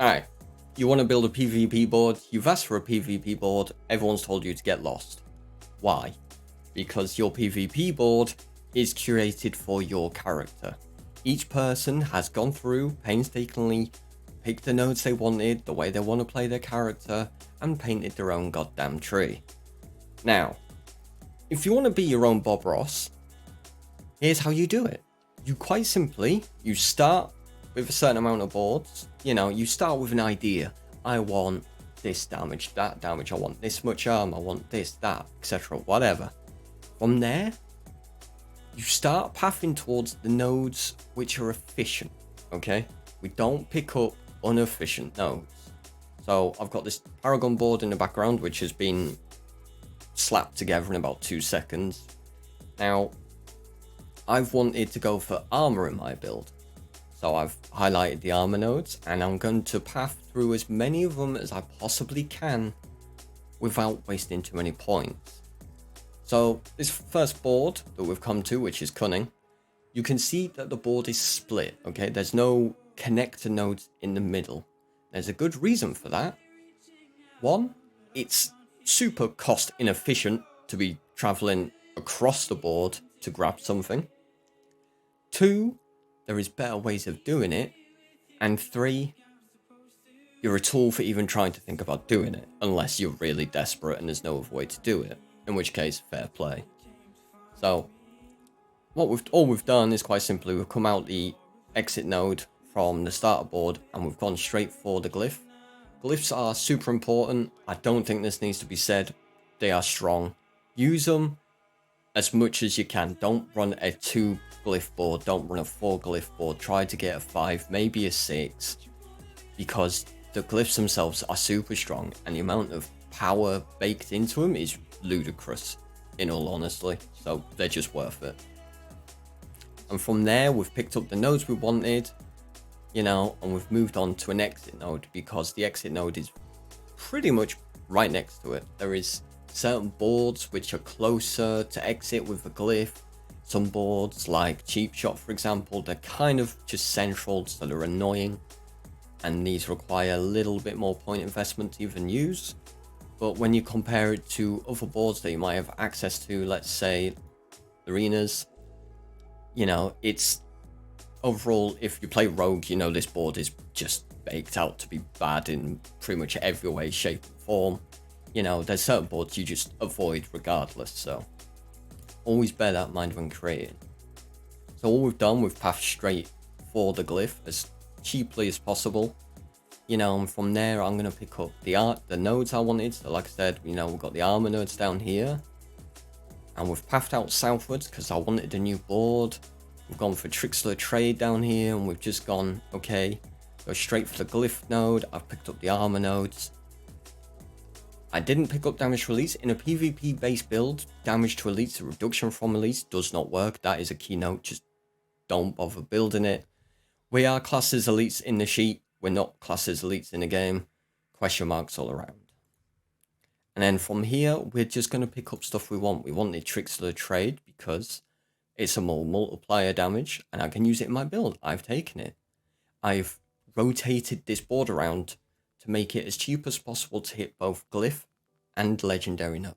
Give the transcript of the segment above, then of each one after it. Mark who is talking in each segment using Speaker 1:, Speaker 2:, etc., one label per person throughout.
Speaker 1: Alright, you want to build a PvP board, you've asked for a PvP board, everyone's told you to get lost. Why? Because your PvP board is curated for your character. Each person has gone through, painstakingly picked the nodes they wanted, the way they want to play their character, and painted their own goddamn tree. Now, if you want to be your own Bob Ross, here's how you do it. You quite simply, you start with a certain amount of boards. You start with an idea. I want this damage, that damage, I want this much armor, I want this, that, etc. Whatever. From there, you start pathing towards the nodes which are efficient, okay? We don't pick up inefficient nodes. So I've got this Paragon board in the background, which has been slapped together in about 2 seconds. Now, I've wanted to go for armor in my build. So I've highlighted the armor nodes, and I'm going to path through as many of them as I possibly can without wasting too many points. So this first board that we've come to, which is Cunning, you can see that the board is split, okay? There's no connector nodes in the middle. There's a good reason for that. One, it's super cost inefficient to be traveling across the board to grab something. Two, there is better ways of doing it. And three, you're a tool for even trying to think about doing it, unless you're really desperate and there's no other way to do it, in which case, fair play. So, all we've done is quite simply, we've come out the exit node from the starter board, and we've gone straight for the glyph. Glyphs are super important. I don't think this needs to be said. They are strong. Use them as much as you can. Don't run a 2 glyph board, don't run a 4 glyph board. Try to get a 5, maybe a 6, because the glyphs themselves are super strong, and the amount of power baked into them is ludicrous, in all honesty. So they're just worth it. And from there, we've picked up the nodes we wanted, and we've moved on to an exit node, because the exit node is pretty much right next to it. There is certain boards which are closer to exit with the glyph. Some boards, like Cheap Shot for example, they're kind of just central, so they're annoying, and these require a little bit more point investment to even use. But when you compare it to other boards that you might have access to, let's say arenas, it's overall, if you play Rogue, this board is just baked out to be bad in pretty much every way, shape, and form. There's certain boards you just avoid regardless, so always bear that in mind when creating. So all we've done, we've pathed straight for the glyph as cheaply as possible. And from there, I'm going to pick up the nodes I wanted. So like I said, we've got the armor nodes down here. And we've pathed out southwards because I wanted a new board. We've gone for Trickster trade down here, and we've just gone, okay, go straight for the glyph node. I've picked up the armor nodes. I didn't pick up damage to elites. In a PvP based build, damage to elites, a reduction from elites, does not work. That is a key note. Just don't bother building it. We are classed as elites in the sheet. We're not classed as elites in the game. Question marks all around. And then from here, we're just going to pick up stuff we want. We want the Trickster trade because it's a more multiplier damage, and I can use it in my build. I've taken it. I've rotated this board around to make it as cheap as possible to hit both glyph and legendary node.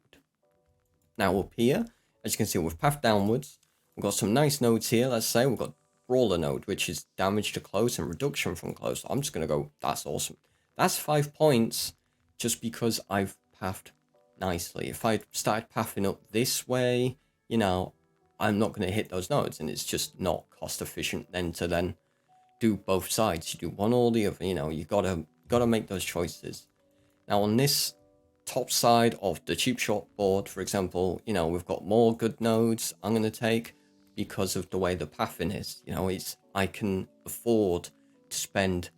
Speaker 1: Now up here, as you can see, we've pathed downwards. We've got some nice nodes here. Let's say we've got brawler node, which is damage to close and reduction from close. I'm just going to go, that's awesome. That's 5 points just because I've pathed nicely. If I started pathing up this way, I'm not going to hit those nodes, and it's just not cost efficient then to do both sides. You do one or the other. You gotta make those choices. Now on this top side of the Cheap Shot board, for example, we've got more good nodes I'm going to take because of the way the pathing is. I can afford to spend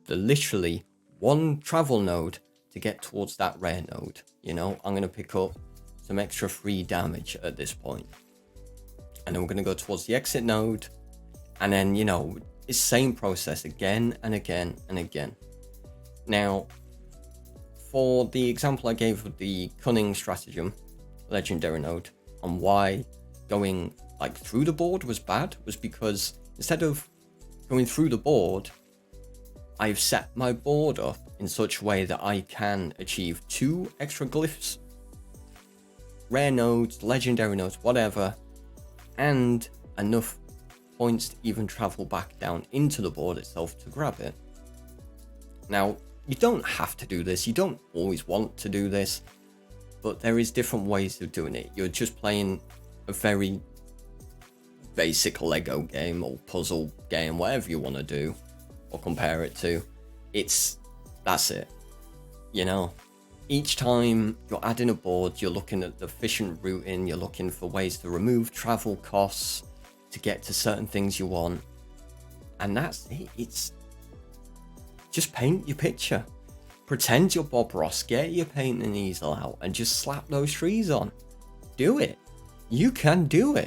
Speaker 1: the literally 1 travel node to get towards that rare node. I'm going to pick up some extra free damage at this point. And then we're going to go towards the exit node. And then, it's same process again and again and again. Now, for the example I gave of the Cunning stratagem, legendary node, on why going through the board was bad, was because instead of going through the board, I've set my board up in such a way that I can achieve 2 extra glyphs, rare nodes, legendary nodes, whatever, and enough points to even travel back down into the board itself to grab it. Now, you don't have to do this, you don't always want to do this, but there is different ways of doing it. You're just playing a very basic Lego game or puzzle game, whatever you want to do or compare it to. That's it. You know, each time you're adding a board, you're looking at the efficient routing, you're looking for ways to remove travel costs to get to certain things you want. And that's it. It's just paint your picture. Pretend you're Bob Ross, get your paint and easel out and just slap those trees on. Do it. You can do it.